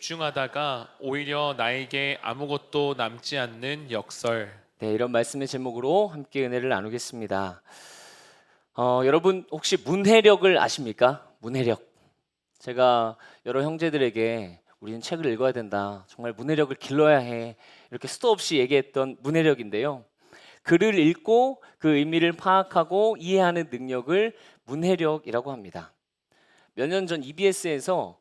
집중하다가 오히려 나에게 아무것도 남지 않는 역설. 네, 이런 말씀의 제목으로 함께 은혜를 나누겠습니다. 여러분 혹시 문해력을 아십니까? 문해력. 제가 여러 형제들에게 우리는 책을 읽어야 된다. 정말 문해력을 길러야 해. 이렇게 수도 없이 얘기했던 문해력인데요. 글을 읽고 그 의미를 파악하고 이해하는 능력을 문해력이라고 합니다. 몇 년 전 EBS에서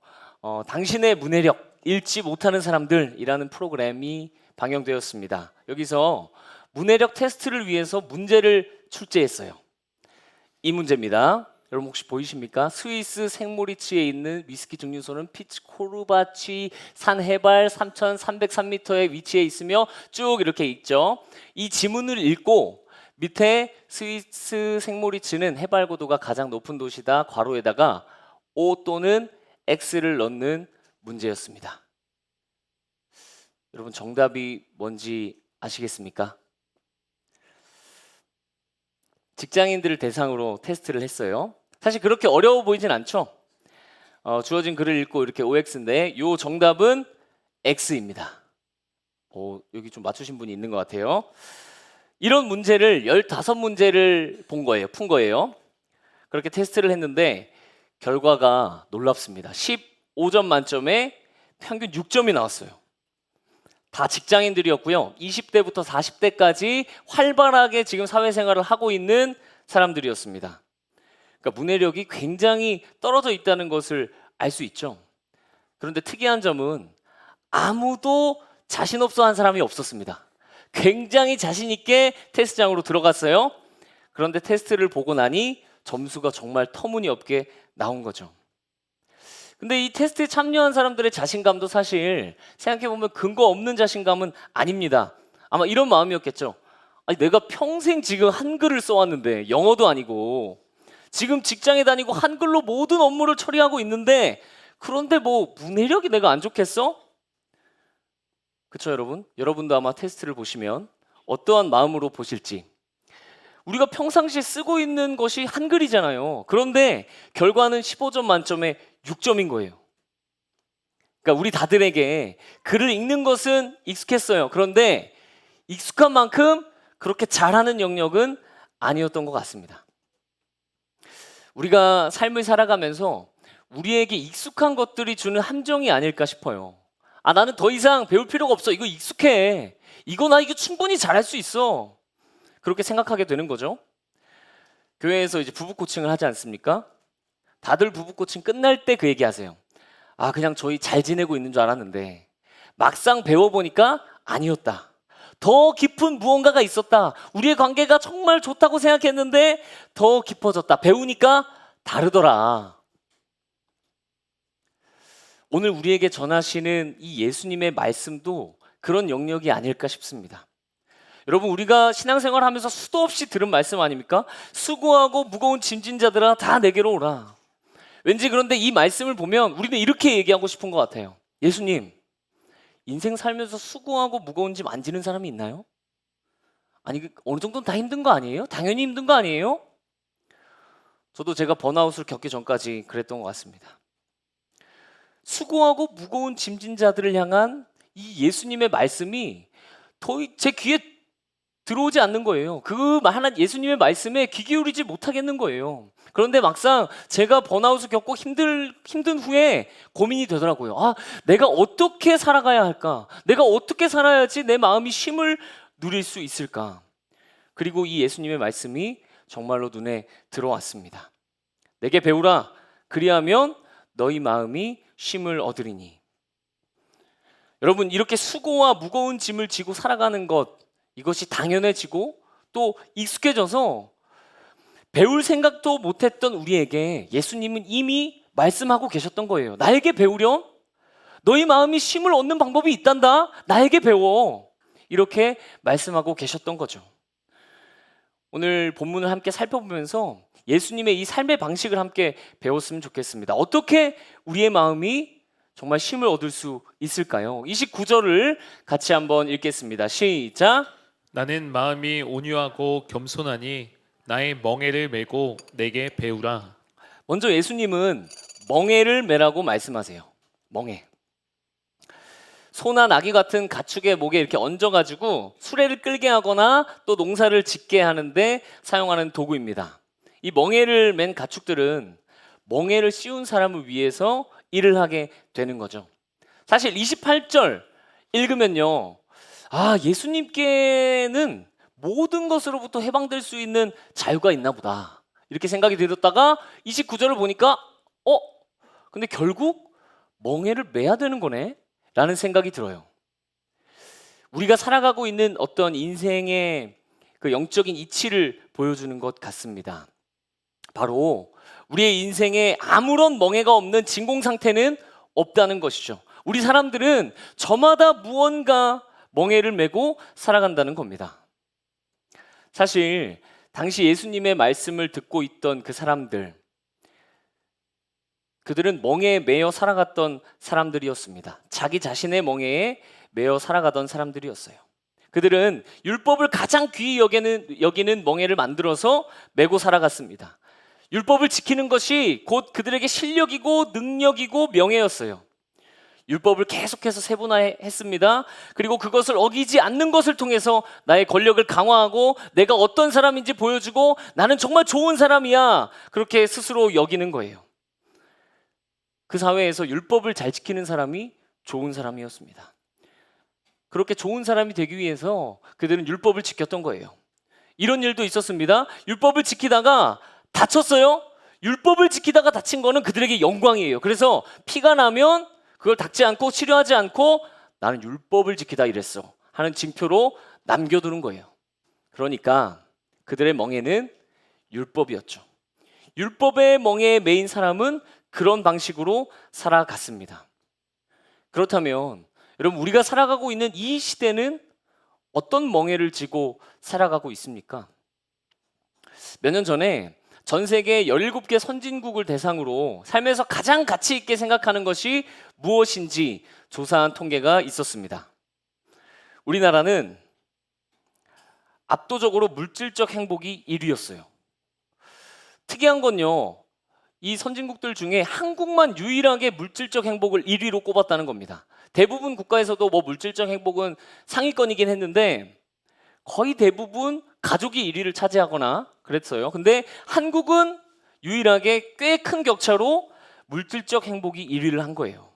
당신의 문해력 읽지 못하는 사람들이라는 프로그램이 방영되었습니다. 여기서 문해력 테스트를 위해서 문제를 출제했어요. 이 문제입니다. 여러분 혹시 보이십니까? 스위스 생모리츠에 있는 위스키 증류소는 피츠코르바치 산 해발 3,303m에 위치해 있으며 쭉 이렇게 있죠. 이 지문을 읽고 밑에 스위스 생모리츠는 해발 고도가 가장 높은 도시다. 괄호에다가 O 또는 X를 넣는 문제였습니다. 여러분 정답이 뭔지 아시겠습니까? 직장인들을 대상으로 테스트를 했어요. 사실 그렇게 어려워 보이진 않죠? 주어진 글을 읽고 이렇게 OX인데 이 정답은 X입니다. 여기 좀 맞추신 분이 있는 것 같아요. 이런 문제를 15문제를 푼 거예요. 그렇게 테스트를 했는데 결과가 놀랍습니다. 15점 만점에 평균 6점이 나왔어요. 다 직장인들이었고요. 20대부터 40대까지 활발하게 지금 사회생활을 하고 있는 사람들이었습니다. 그러니까 문해력이 굉장히 떨어져 있다는 것을 알 수 있죠. 그런데 특이한 점은 아무도 자신 없어 한 사람이 없었습니다. 굉장히 자신 있게 테스트장으로 들어갔어요. 그런데 테스트를 보고 나니 점수가 정말 터무니없게 나온 거죠. 근데 이 테스트에 참여한 사람들의 자신감도 사실 생각해보면 근거 없는 자신감은 아닙니다. 아마 이런 마음이었겠죠. 아니, 내가 평생 지금 한글을 써왔는데 영어도 아니고 지금 직장에 다니고 한글로 모든 업무를 처리하고 있는데 그런데 뭐 문해력이 내가 안 좋겠어? 그쵸 여러분? 여러분도 아마 테스트를 보시면 어떠한 마음으로 보실지. 우리가 평상시에 쓰고 있는 것이 한글이잖아요. 그런데 결과는 15점 만점에 6점인 거예요. 그러니까 우리 다들에게 글을 읽는 것은 익숙했어요. 그런데 익숙한 만큼 그렇게 잘하는 영역은 아니었던 것 같습니다. 우리가 삶을 살아가면서 우리에게 익숙한 것들이 주는 함정이 아닐까 싶어요. 나는 더 이상 배울 필요가 없어. 이거 익숙해. 나 이거 충분히 잘할 수 있어. 그렇게 생각하게 되는 거죠. 교회에서 이제 부부 코칭을 하지 않습니까? 다들 부부 코칭 끝날 때 그 얘기 하세요. 그냥 저희 잘 지내고 있는 줄 알았는데 막상 배워보니까 아니었다. 더 깊은 무언가가 있었다. 우리의 관계가 정말 좋다고 생각했는데 더 깊어졌다. 배우니까 다르더라. 오늘 우리에게 전하시는 이 예수님의 말씀도 그런 영역이 아닐까 싶습니다. 여러분 우리가 신앙생활 하면서 수도 없이 들은 말씀 아닙니까? 수고하고 무거운 짐진 자들아 다 내게로 오라. 왠지 그런데 이 말씀을 보면 우리는 이렇게 얘기하고 싶은 것 같아요. 예수님, 인생 살면서 수고하고 무거운 짐 안 지는 사람이 있나요? 아니 어느 정도는 다 힘든 거 아니에요? 당연히 힘든 거 아니에요? 저도 제가 번아웃을 겪기 전까지 그랬던 것 같습니다. 수고하고 무거운 짐진 자들을 향한 이 예수님의 말씀이 제 귀에 들어오지 않는 거예요. 예수님의 말씀에 귀 기울이지 못하겠는 거예요. 그런데 막상 제가 번아웃을 겪고 힘든 후에 고민이 되더라고요. 내가 어떻게 살아가야 할까? 내가 어떻게 살아야지 내 마음이 쉼을 누릴 수 있을까? 그리고 이 예수님의 말씀이 정말로 눈에 들어왔습니다. 내게 배우라. 그리하면 너희 마음이 쉼을 얻으리니. 여러분 이렇게 수고와 무거운 짐을 지고 살아가는 것, 이것이 당연해지고 또 익숙해져서 배울 생각도 못했던 우리에게 예수님은 이미 말씀하고 계셨던 거예요. 나에게 배우렴? 너희 마음이 쉼을 얻는 방법이 있단다. 나에게 배워. 이렇게 말씀하고 계셨던 거죠. 오늘 본문을 함께 살펴보면서 예수님의 이 삶의 방식을 함께 배웠으면 좋겠습니다. 어떻게 우리의 마음이 정말 쉼을 얻을 수 있을까요? 29절을 같이 한번 읽겠습니다. 시작. 나는 마음이 온유하고 겸손하니 나의 멍에를 메고 내게 배우라. 먼저 예수님은 멍에를 메라고 말씀하세요. 멍에. 소나 나귀 같은 가축의 목에 이렇게 얹어가지고 수레를 끌게 하거나 또 농사를 짓게 하는데 사용하는 도구입니다. 이 멍에를 맨 가축들은 멍에를 씌운 사람을 위해서 일을 하게 되는 거죠. 사실 28절 읽으면요, 예수님께는 모든 것으로부터 해방될 수 있는 자유가 있나 보다 이렇게 생각이 들었다가 29절을 보니까 근데 결국 멍에를 매야 되는 거네 라는 생각이 들어요. 우리가 살아가고 있는 어떤 인생의 그 영적인 이치를 보여주는 것 같습니다. 바로 우리의 인생에 아무런 멍에가 없는 진공 상태는 없다는 것이죠. 우리 사람들은 저마다 무언가 멍에를 메고 살아간다는 겁니다. 사실 당시 예수님의 말씀을 듣고 있던 그 사람들, 그들은 멍에에 매여 살아갔던 사람들이었습니다. 자기 자신의 멍에에 매여 살아가던 사람들이었어요. 그들은 율법을 가장 귀히 여기는 멍에를 만들어서 메고 살아갔습니다. 율법을 지키는 것이 곧 그들에게 실력이고 능력이고 명예였어요. 율법을 계속해서 세분화했습니다. 그리고 그것을 어기지 않는 것을 통해서 나의 권력을 강화하고 내가 어떤 사람인지 보여주고 나는 정말 좋은 사람이야, 그렇게 스스로 여기는 거예요. 그 사회에서 율법을 잘 지키는 사람이 좋은 사람이었습니다. 그렇게 좋은 사람이 되기 위해서 그들은 율법을 지켰던 거예요. 이런 일도 있었습니다. 율법을 지키다가 다쳤어요. 율법을 지키다가 다친 거는 그들에게 영광이에요. 그래서 피가 나면 그걸 닦지 않고 치료하지 않고 나는 율법을 지키다 이랬어 하는 징표로 남겨두는 거예요. 그러니까 그들의 멍에는 율법이었죠. 율법의 멍에에 매인 사람은 그런 방식으로 살아갔습니다. 그렇다면 여러분, 우리가 살아가고 있는 이 시대는 어떤 멍에를 지고 살아가고 있습니까? 몇 년 전에 전 세계 17개 선진국을 대상으로 삶에서 가장 가치 있게 생각하는 것이 무엇인지 조사한 통계가 있었습니다. 우리나라는 압도적으로 물질적 행복이 1위였어요. 특이한 건요, 이 선진국들 중에 한국만 유일하게 물질적 행복을 1위로 꼽았다는 겁니다. 대부분 국가에서도 물질적 행복은 상위권이긴 했는데 거의 대부분 가족이 1위를 차지하거나 그랬어요. 근데 한국은 유일하게 꽤 큰 격차로 물질적 행복이 1위를 한 거예요.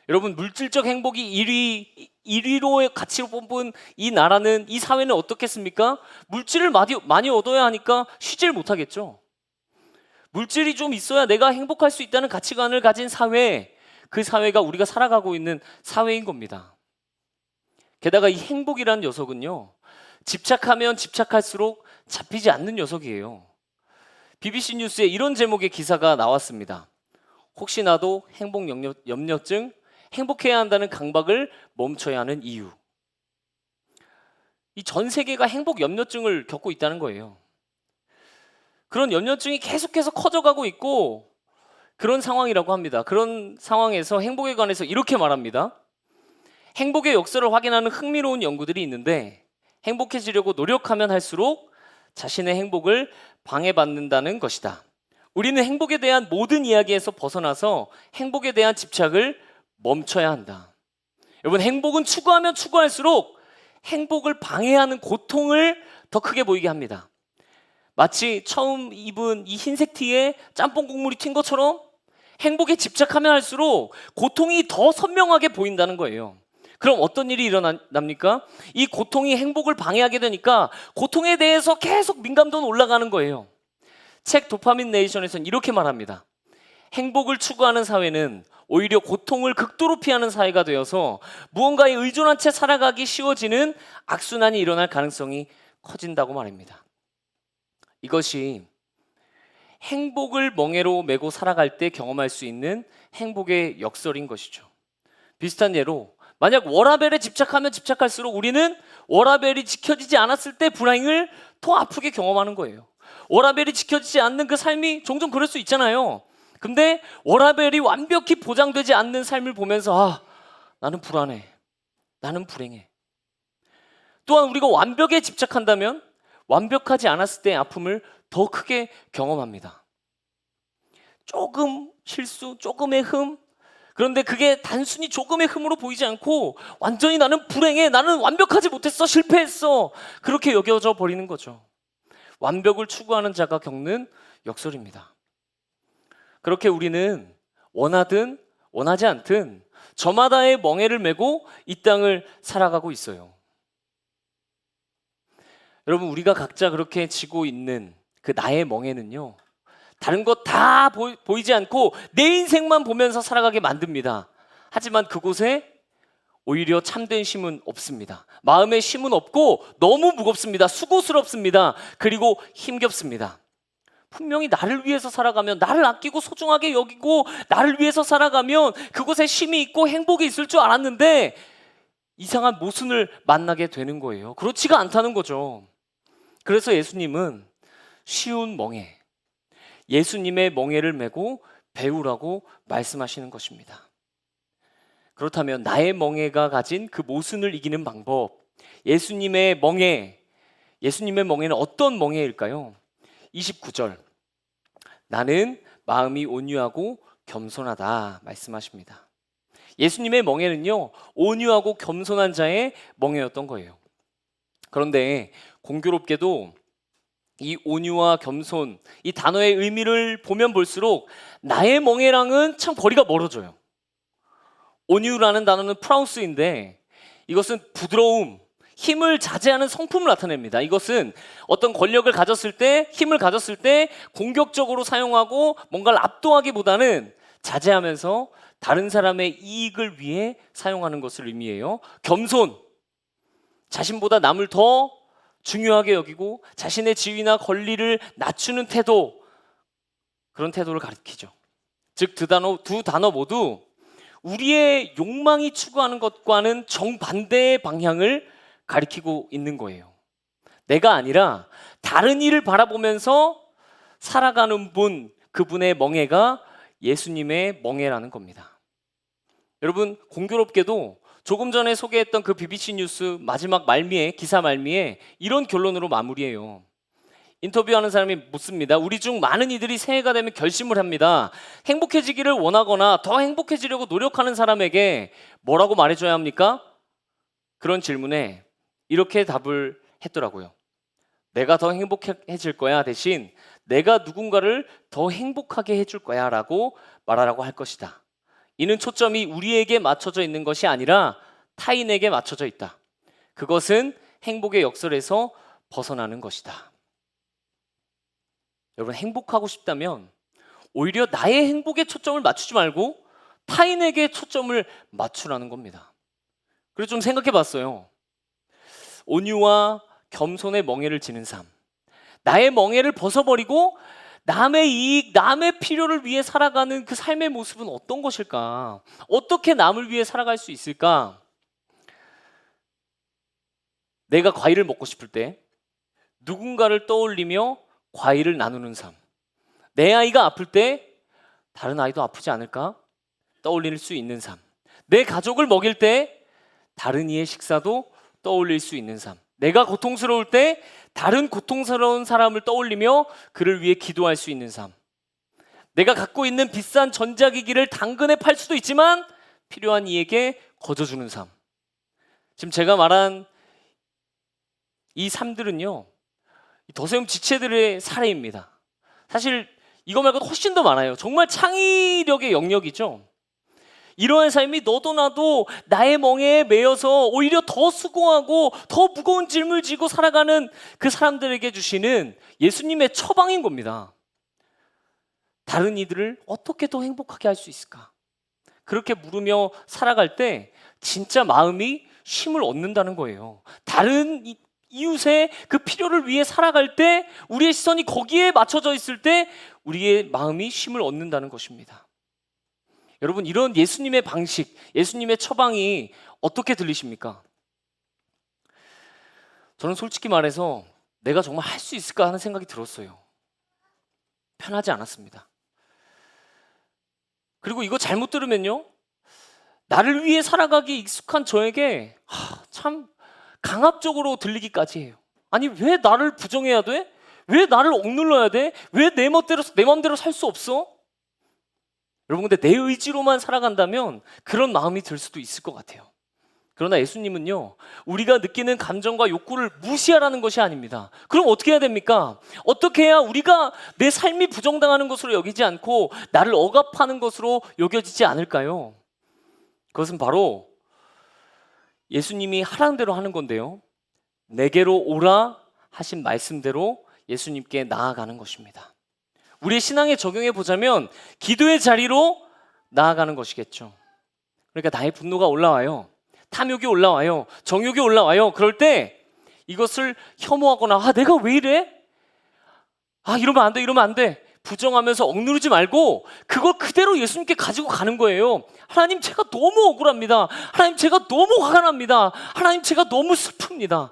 여러분, 물질적 행복이 1위로 가치로 뽑은 이 나라는, 이 사회는 어떻겠습니까? 물질을 많이 얻어야 하니까 쉬질 못하겠죠. 물질이 좀 있어야 내가 행복할 수 있다는 가치관을 가진 사회, 그 사회가 우리가 살아가고 있는 사회인 겁니다. 게다가 이 행복이라는 녀석은요, 집착하면 집착할수록 잡히지 않는 녀석이에요. BBC 뉴스에 이런 제목의 기사가 나왔습니다. 혹시 나도 행복 염려증, 행복해야 한다는 강박을 멈춰야 하는 이유. 이 전 세계가 행복 염려증을 겪고 있다는 거예요. 그런 염려증이 계속해서 커져가고 있고 그런 상황이라고 합니다. 그런 상황에서 행복에 관해서 이렇게 말합니다. 행복의 역사를 확인하는 흥미로운 연구들이 있는데 행복해지려고 노력하면 할수록 자신의 행복을 방해받는다는 것이다. 우리는 행복에 대한 모든 이야기에서 벗어나서 행복에 대한 집착을 멈춰야 한다. 여러분, 행복은 추구하면 추구할수록 행복을 방해하는 고통을 더 크게 보이게 합니다. 마치 처음 입은 이 흰색 티에 짬뽕 국물이 튄 것처럼 행복에 집착하면 할수록 고통이 더 선명하게 보인다는 거예요. 그럼 어떤 일이 일어납니까? 이 고통이 행복을 방해하게 되니까 고통에 대해서 계속 민감도는 올라가는 거예요. 책 도파민 네이션에서는 이렇게 말합니다. 행복을 추구하는 사회는 오히려 고통을 극도로 피하는 사회가 되어서 무언가에 의존한 채 살아가기 쉬워지는 악순환이 일어날 가능성이 커진다고 말합니다. 이것이 행복을 멍에로 메고 살아갈 때 경험할 수 있는 행복의 역설인 것이죠. 비슷한 예로 만약 워라밸에 집착하면 집착할수록 우리는 워라밸이 지켜지지 않았을 때 불행을 더 아프게 경험하는 거예요. 워라밸이 지켜지지 않는 그 삶이 종종 그럴 수 있잖아요. 근데 워라밸이 완벽히 보장되지 않는 삶을 보면서 나는 불안해, 나는 불행해. 또한 우리가 완벽에 집착한다면 완벽하지 않았을 때의 아픔을 더 크게 경험합니다. 조금 실수, 조금의 흠, 그런데 그게 단순히 조금의 흠으로 보이지 않고 완전히 나는 불행해, 나는 완벽하지 못했어, 실패했어, 그렇게 여겨져 버리는 거죠. 완벽을 추구하는 자가 겪는 역설입니다. 그렇게 우리는 원하든 원하지 않든 저마다의 멍에를 메고 이 땅을 살아가고 있어요. 여러분, 우리가 각자 그렇게 지고 있는 그 나의 멍에는요, 다른 것 다 보이지 않고 내 인생만 보면서 살아가게 만듭니다. 하지만 그곳에 오히려 참된 쉼은 없습니다. 마음의 쉼은 없고 너무 무겁습니다. 수고스럽습니다. 그리고 힘겹습니다. 분명히 나를 위해서 살아가면, 나를 아끼고 소중하게 여기고 나를 위해서 살아가면 그곳에 쉼이 있고 행복이 있을 줄 알았는데 이상한 모순을 만나게 되는 거예요. 그렇지가 않다는 거죠. 그래서 예수님은 쉬운 멍에, 예수님의 멍에를 메고 배우라고 말씀하시는 것입니다. 그렇다면 나의 멍에가 가진 그 모순을 이기는 방법, 예수님의 멍에는 어떤 멍에일까요? 29절, 나는 마음이 온유하고 겸손하다 말씀하십니다. 예수님의 멍에는요, 온유하고 겸손한 자의 멍에였던 거예요. 그런데 공교롭게도 이 온유와 겸손, 이 단어의 의미를 보면 볼수록 나의 멍에랑은 참 거리가 멀어져요. 온유라는 단어는 프라우스인데 이것은 부드러움, 힘을 자제하는 성품을 나타냅니다. 이것은 어떤 권력을 가졌을 때, 힘을 가졌을 때 공격적으로 사용하고 뭔가를 압도하기보다는 자제하면서 다른 사람의 이익을 위해 사용하는 것을 의미해요. 겸손, 자신보다 남을 더 중요하게 여기고 자신의 지위나 권리를 낮추는 태도, 그런 태도를 가리키죠. 즉 두 단어 모두 우리의 욕망이 추구하는 것과는 정반대의 방향을 가리키고 있는 거예요. 내가 아니라 다른 이를 바라보면서 살아가는 분, 그분의 멍에가 예수님의 멍에라는 겁니다. 여러분, 공교롭게도 조금 전에 소개했던 그 BBC 뉴스 마지막 기사 말미에 이런 결론으로 마무리해요. 인터뷰하는 사람이 묻습니다. 우리 중 많은 이들이 새해가 되면 결심을 합니다. 행복해지기를 원하거나 더 행복해지려고 노력하는 사람에게 뭐라고 말해줘야 합니까? 그런 질문에 이렇게 답을 했더라고요. 내가 더 행복해질 거야 대신 내가 누군가를 더 행복하게 해줄 거야 라고 말하라고 할 것이다. 이는 초점이 우리에게 맞춰져 있는 것이 아니라 타인에게 맞춰져 있다. 그것은 행복의 역설에서 벗어나는 것이다. 여러분, 행복하고 싶다면 오히려 나의 행복에 초점을 맞추지 말고 타인에게 초점을 맞추라는 겁니다. 그래서 좀 생각해 봤어요. 온유와 겸손의 멍에를 지는 삶, 나의 멍에를 벗어버리고 남의 이익, 남의 필요를 위해 살아가는 그 삶의 모습은 어떤 것일까? 어떻게 남을 위해 살아갈 수 있을까? 내가 과일을 먹고 싶을 때 누군가를 떠올리며 과일을 나누는 삶, 내 아이가 아플 때 다른 아이도 아프지 않을까? 떠올릴 수 있는 삶, 내 가족을 먹일 때 다른 이의 식사도 떠올릴 수 있는 삶, 내가 고통스러울 때 다른 고통스러운 사람을 떠올리며 그를 위해 기도할 수 있는 삶, 내가 갖고 있는 비싼 전자기기를 당근에 팔 수도 있지만 필요한 이에게 거저주는 삶. 지금 제가 말한 이 삶들은요, 더세움 지체들의 사례입니다. 사실 이거 말고도 훨씬 더 많아요. 정말 창의력의 영역이죠. 이러한 삶이 너도 나도 나의 멍에에 매여서 오히려 더 수고하고 더 무거운 짐을 지고 살아가는 그 사람들에게 주시는 예수님의 처방인 겁니다. 다른 이들을 어떻게 더 행복하게 할 수 있을까? 그렇게 물으며 살아갈 때 진짜 마음이 쉼을 얻는다는 거예요. 다른 이웃의 그 필요를 위해 살아갈 때 우리의 시선이 거기에 맞춰져 있을 때 우리의 마음이 쉼을 얻는다는 것입니다. 여러분, 이런 예수님의 방식, 예수님의 처방이 어떻게 들리십니까? 저는 솔직히 말해서 내가 정말 할 수 있을까 하는 생각이 들었어요. 편하지 않았습니다. 그리고 이거 잘못 들으면요, 나를 위해 살아가기 익숙한 저에게 참 강압적으로 들리기까지 해요. 아니, 왜 나를 부정해야 돼? 왜 나를 억눌러야 돼? 왜 내 맘대로 살 수 없어? 여러분 근데 내 의지로만 살아간다면 그런 마음이 들 수도 있을 것 같아요. 그러나 예수님은요, 우리가 느끼는 감정과 욕구를 무시하라는 것이 아닙니다. 그럼 어떻게 해야 됩니까? 어떻게 해야 우리가 내 삶이 부정당하는 것으로 여기지 않고 나를 억압하는 것으로 여겨지지 않을까요? 그것은 바로 예수님이 하라는 대로 하는 건데요, 내게로 오라 하신 말씀대로 예수님께 나아가는 것입니다. 우리의 신앙에 적용해 보자면 기도의 자리로 나아가는 것이겠죠. 그러니까 나의 분노가 올라와요. 탐욕이 올라와요. 정욕이 올라와요. 그럴 때 이것을 혐오하거나 내가 왜 이래? 이러면 안 돼, 이러면 안 돼. 부정하면서 억누르지 말고 그걸 그대로 예수님께 가지고 가는 거예요. 하나님, 제가 너무 억울합니다. 하나님, 제가 너무 화가 납니다. 하나님, 제가 너무 슬픕니다.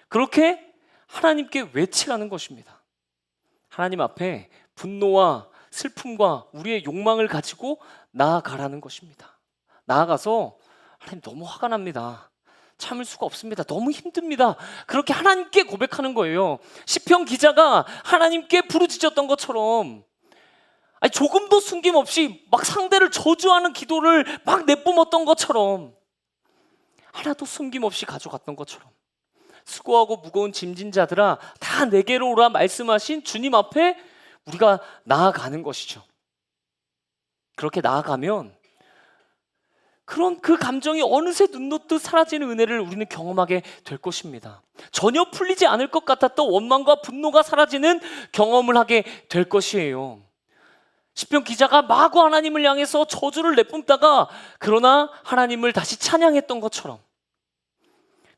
그렇게 하나님께 외치라는 것입니다. 하나님 앞에 분노와 슬픔과 우리의 욕망을 가지고 나아가라는 것입니다. 나아가서 하나님, 너무 화가 납니다. 참을 수가 없습니다. 너무 힘듭니다. 그렇게 하나님께 고백하는 거예요. 시편 기자가 하나님께 부르짖었던 것처럼, 조금도 숨김없이 막 상대를 저주하는 기도를 막 내뿜었던 것처럼, 하나도 숨김없이 가져갔던 것처럼, 수고하고 무거운 짐진 자들아 다 내게로 오라 말씀하신 주님 앞에 우리가 나아가는 것이죠. 그렇게 나아가면 그런 그 감정이 어느새 눈 녹듯 사라지는 은혜를 우리는 경험하게 될 것입니다. 전혀 풀리지 않을 것 같았던 원망과 분노가 사라지는 경험을 하게 될 것이에요. 시편 기자가 마구 하나님을 향해서 저주를 내뿜다가 그러나 하나님을 다시 찬양했던 것처럼,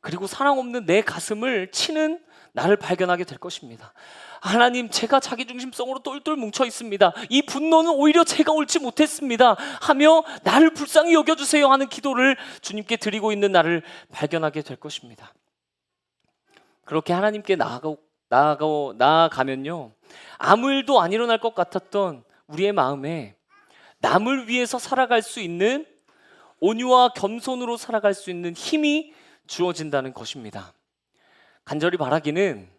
그리고 사랑 없는 내 가슴을 치는 나를 발견하게 될 것입니다. 하나님, 제가 자기중심성으로 똘똘 뭉쳐 있습니다. 이 분노는 오히려 제가 옳지 못했습니다 하며 나를 불쌍히 여겨주세요 하는 기도를 주님께 드리고 있는 나를 발견하게 될 것입니다. 그렇게 하나님께 나아가면요, 아무 일도 안 일어날 것 같았던 우리의 마음에 남을 위해서 살아갈 수 있는, 온유와 겸손으로 살아갈 수 있는 힘이 주어진다는 것입니다. 간절히 바라기는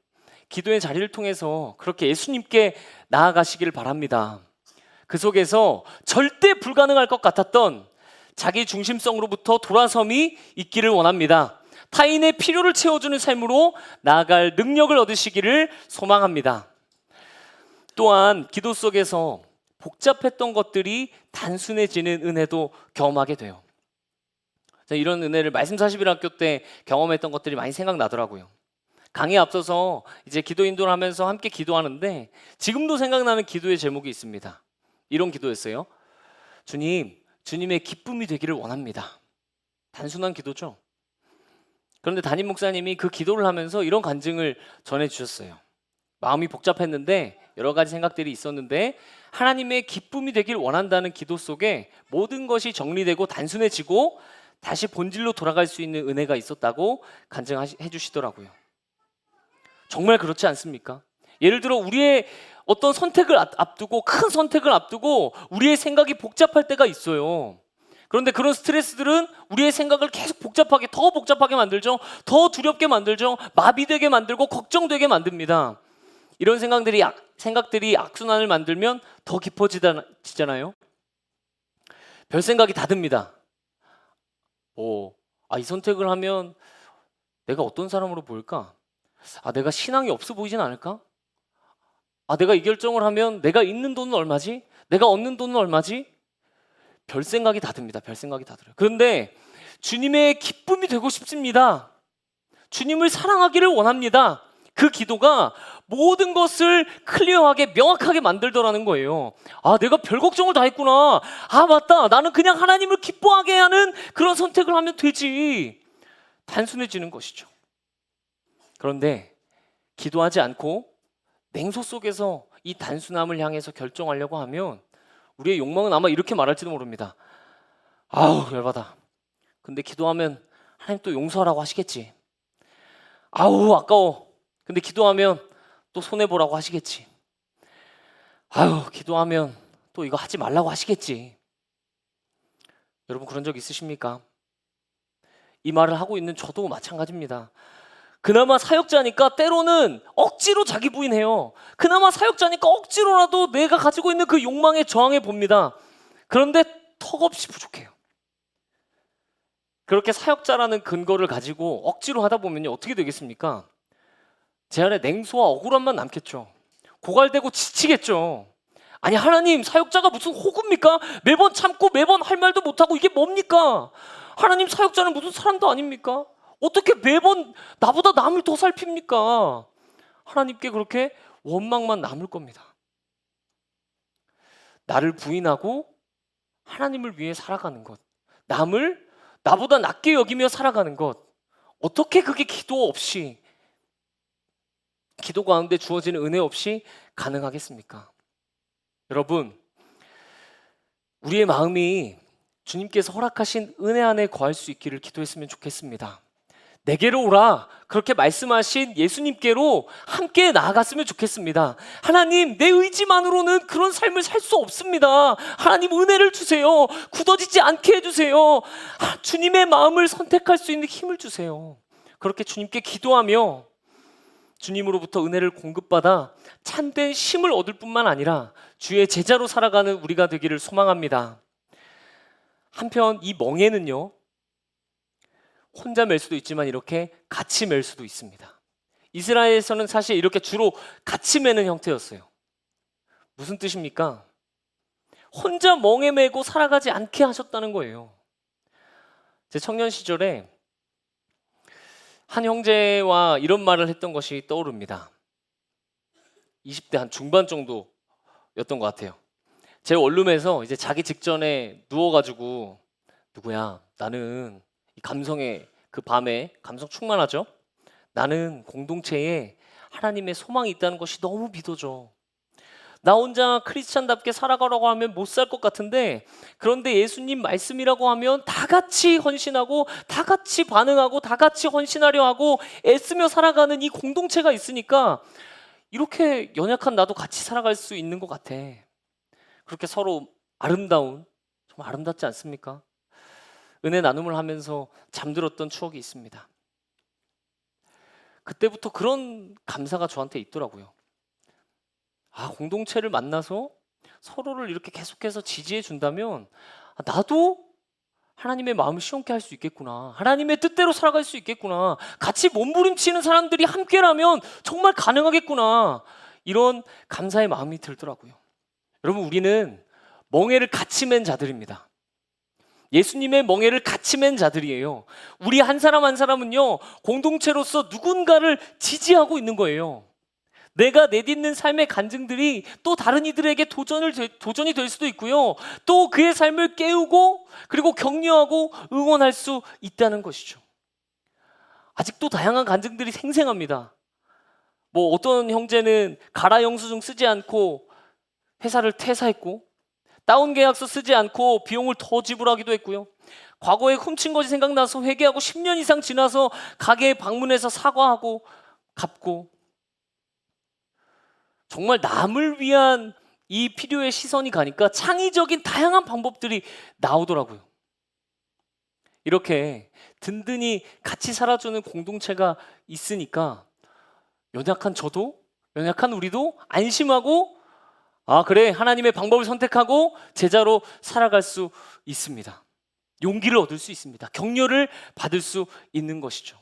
기도의 자리를 통해서 그렇게 예수님께 나아가시길 바랍니다. 그 속에서 절대 불가능할 것 같았던 자기 중심성으로부터 돌아섬이 있기를 원합니다. 타인의 필요를 채워주는 삶으로 나아갈 능력을 얻으시기를 소망합니다. 또한 기도 속에서 복잡했던 것들이 단순해지는 은혜도 경험하게 돼요. 이런 은혜를 말씀 41학교 때 경험했던 것들이 많이 생각나더라고요. 강의에 앞서서 이제 기도 인도를 하면서 함께 기도하는데 지금도 생각나는 기도의 제목이 있습니다. 이런 기도였어요. 주님, 주님의 기쁨이 되기를 원합니다. 단순한 기도죠. 그런데 담임 목사님이 그 기도를 하면서 이런 간증을 전해주셨어요. 마음이 복잡했는데 여러 가지 생각들이 있었는데 하나님의 기쁨이 되길 원한다는 기도 속에 모든 것이 정리되고 단순해지고 다시 본질로 돌아갈 수 있는 은혜가 있었다고 간증해 주시더라고요. 정말 그렇지 않습니까? 예를 들어 우리의 어떤 선택을 앞두고, 큰 선택을 앞두고 우리의 생각이 복잡할 때가 있어요. 그런데 그런 스트레스들은 우리의 생각을 계속 복잡하게, 더 복잡하게 만들죠. 더 두렵게 만들죠. 마비되게 만들고 걱정되게 만듭니다. 이런 생각들이 악순환을 만들면 더 깊어지잖아요. 별 생각이 다 듭니다. 이 선택을 하면 내가 어떤 사람으로 보일까? 내가 신앙이 없어 보이진 않을까? 내가 이 결정을 하면 내가 있는 돈은 얼마지? 내가 얻는 돈은 얼마지? 별 생각이 다 듭니다. 별 생각이 다 들어요. 그런데 주님의 기쁨이 되고 싶습니다. 주님을 사랑하기를 원합니다. 그 기도가 모든 것을 클리어하게, 명확하게 만들더라는 거예요. 내가 별 걱정을 다 했구나. 맞다. 나는 그냥 하나님을 기뻐하게 하는 그런 선택을 하면 되지. 단순해지는 것이죠. 그런데 기도하지 않고 냉소 속에서 이 단순함을 향해서 결정하려고 하면 우리의 욕망은 아마 이렇게 말할지도 모릅니다. 열받아. 근데 기도하면 하나님 또 용서하라고 하시겠지. 아까워. 근데 기도하면 또 손해보라고 하시겠지. 기도하면 또 이거 하지 말라고 하시겠지. 여러분 그런 적 있으십니까? 이 말을 하고 있는 저도 마찬가지입니다. 그나마 사역자니까 때로는 억지로 자기 부인해요. 그나마 사역자니까 억지로라도 내가 가지고 있는 그 욕망에 저항해 봅니다. 그런데 턱없이 부족해요. 그렇게 사역자라는 근거를 가지고 억지로 하다 보면요, 어떻게 되겠습니까? 제 안에 냉소와 억울함만 남겠죠. 고갈되고 지치겠죠. 아니, 하나님, 사역자가 무슨 호구입니까? 매번 참고 매번 할 말도 못하고 이게 뭡니까? 하나님, 사역자는 무슨 사람도 아닙니까? 어떻게 매번 나보다 남을 더 살핍니까? 하나님께 그렇게 원망만 남을 겁니다. 나를 부인하고 하나님을 위해 살아가는 것, 남을 나보다 낮게 여기며 살아가는 것, 어떻게 그게 기도 가운데 주어지는 은혜 없이 가능하겠습니까? 여러분, 우리의 마음이 주님께서 허락하신 은혜 안에 거할 수 있기를 기도했으면 좋겠습니다. 내게로 오라, 그렇게 말씀하신 예수님께로 함께 나아갔으면 좋겠습니다. 하나님, 내 의지만으로는 그런 삶을 살 수 없습니다. 하나님, 은혜를 주세요. 굳어지지 않게 해주세요. 주님의 마음을 선택할 수 있는 힘을 주세요. 그렇게 주님께 기도하며 주님으로부터 은혜를 공급받아 참된 힘을 얻을 뿐만 아니라 주의 제자로 살아가는 우리가 되기를 소망합니다. 한편 이 멍에는요, 혼자 맬 수도 있지만 이렇게 같이 맬 수도 있습니다. 이스라엘에서는 사실 이렇게 주로 같이 매는 형태였어요. 무슨 뜻입니까? 혼자 멍에 매고 살아가지 않게 하셨다는 거예요. 제 청년 시절에 한 형제와 이런 말을 했던 것이 떠오릅니다. 20대 한 중반 정도였던 것 같아요. 제 원룸에서 이제 자기 직전에 누워가지고, 누구야, 나는 이 감성에, 그 밤에 감성 충만하죠? 나는 공동체에 하나님의 소망이 있다는 것이 너무 믿어져. 나 혼자 크리스찬답게 살아가라고 하면 못 살 것 같은데, 그런데 예수님 말씀이라고 하면 다 같이 헌신하고 다 같이 반응하고 다 같이 헌신하려 하고 애쓰며 살아가는 이 공동체가 있으니까 이렇게 연약한 나도 같이 살아갈 수 있는 것 같아. 그렇게 서로 아름다운, 정말 아름답지 않습니까? 은혜 나눔을 하면서 잠들었던 추억이 있습니다. 그때부터 그런 감사가 저한테 있더라고요. 공동체를 만나서 서로를 이렇게 계속해서 지지해 준다면 나도 하나님의 마음을 시원케 할 수 있겠구나. 하나님의 뜻대로 살아갈 수 있겠구나. 같이 몸부림치는 사람들이 함께라면 정말 가능하겠구나. 이런 감사의 마음이 들더라고요. 여러분, 우리는 멍에를 같이 맨 자들입니다. 예수님의 멍에를 같이 맨 자들이에요. 우리 한 사람 한 사람은요, 공동체로서 누군가를 지지하고 있는 거예요. 내가 내딛는 삶의 간증들이 또 다른 이들에게 도전이 될 수도 있고요. 또 그의 삶을 깨우고 그리고 격려하고 응원할 수 있다는 것이죠. 아직도 다양한 간증들이 생생합니다. 어떤 형제는 가라 영수증 쓰지 않고 회사를 퇴사했고, 다운 계약서 쓰지 않고 비용을 더 지불하기도 했고요. 과거에 훔친 것이 생각나서 회개하고 10년 이상 지나서 가게에 방문해서 사과하고 갚고, 정말 남을 위한 이 필요의 시선이 가니까 창의적인 다양한 방법들이 나오더라고요. 이렇게 든든히 같이 살아주는 공동체가 있으니까 연약한 저도, 연약한 우리도 안심하고, 그래, 하나님의 방법을 선택하고 제자로 살아갈 수 있습니다. 용기를 얻을 수 있습니다. 격려를 받을 수 있는 것이죠.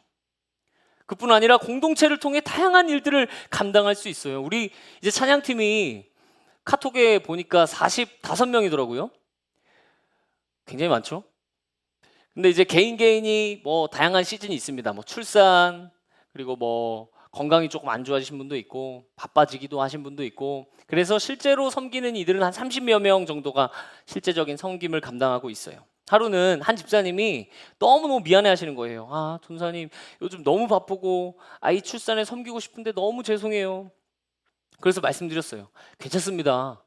그뿐 아니라 공동체를 통해 다양한 일들을 감당할 수 있어요. 우리 이제 찬양팀이 카톡에 보니까 45명이더라고요. 굉장히 많죠? 근데 이제 개인이 다양한 시즌이 있습니다. 출산, 그리고 건강이 조금 안 좋아지신 분도 있고, 바빠지기도 하신 분도 있고, 그래서 실제로 섬기는 이들은 한 30여 명 정도가 실제적인 섬김을 감당하고 있어요. 하루는 한 집사님이 너무너무 미안해 하시는 거예요. 전사님, 요즘 너무 바쁘고 아이 출산에 섬기고 싶은데 너무 죄송해요. 그래서 말씀드렸어요. 괜찮습니다.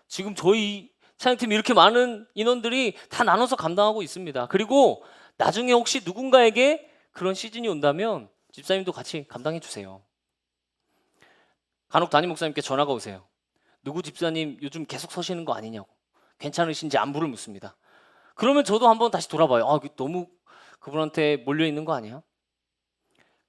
지금 저희 찬양팀 이렇게 많은 인원들이 다 나눠서 감당하고 있습니다. 그리고 나중에 혹시 누군가에게 그런 시즌이 온다면 집사님도 같이 감당해 주세요. 간혹 담임 목사님께 전화가 오세요. 누구 집사님 요즘 계속 서시는 거 아니냐고, 괜찮으신지 안부를 묻습니다. 그러면 저도 한번 다시 돌아봐요. 너무 그분한테 몰려 있는 거 아니야?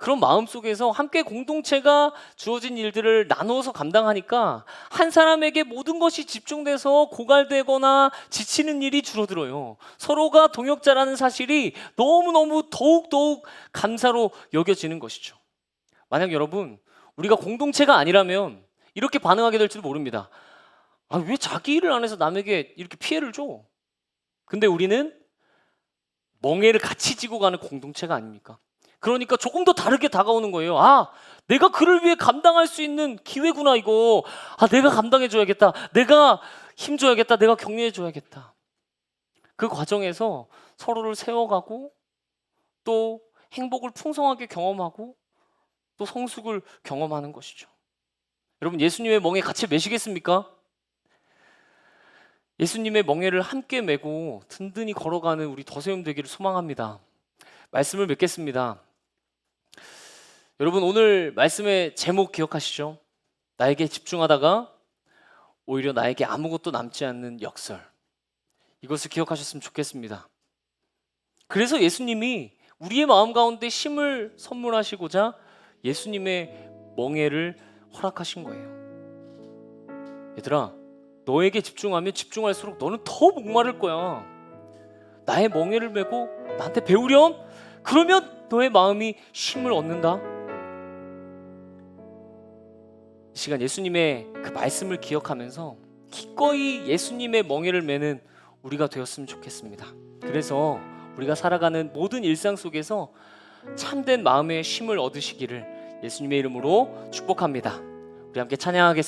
그런 마음 속에서 함께 공동체가 주어진 일들을 나누어서 감당하니까 한 사람에게 모든 것이 집중돼서 고갈되거나 지치는 일이 줄어들어요. 서로가 동역자라는 사실이 너무너무 더욱더욱 감사로 여겨지는 것이죠. 만약 여러분, 우리가 공동체가 아니라면 이렇게 반응하게 될지도 모릅니다. 아, 왜 자기 일을 안 해서 남에게 이렇게 피해를 줘? 근데 우리는 멍해를 같이 지고 가는 공동체가 아닙니까? 그러니까 조금 더 다르게 다가오는 거예요. 아, 내가 그를 위해 감당할 수 있는 기회구나 이거. 아, 내가 감당해줘야겠다. 내가 힘줘야겠다. 내가 격려해줘야겠다. 그 과정에서 서로를 세워가고 또 행복을 풍성하게 경험하고 또 성숙을 경험하는 것이죠. 여러분, 예수님의 멍에 같이 매시겠습니까? 예수님의 멍에를 함께 메고 든든히 걸어가는 우리 더세움 되기를 소망합니다. 말씀을 맺겠습니다. 여러분, 오늘 말씀의 제목 기억하시죠? 나에게 집중하다가 오히려 나에게 아무것도 남지 않는 역설. 이것을 기억하셨으면 좋겠습니다. 그래서 예수님이 우리의 마음 가운데 힘을 선물하시고자 예수님의 멍에를 허락하신 거예요. 얘들아, 너에게 집중하면 집중할수록 너는 더 목마를 거야. 나의 멍에를 메고 나한테 배우렴? 그러면 너의 마음이 쉼을 얻는다. 이 시간 예수님의 그 말씀을 기억하면서 기꺼이 예수님의 멍에를 메는 우리가 되었으면 좋겠습니다. 그래서 우리가 살아가는 모든 일상 속에서 참된 마음의 쉼을 얻으시기를 예수님의 이름으로 축복합니다. 우리 함께 찬양하겠습니다.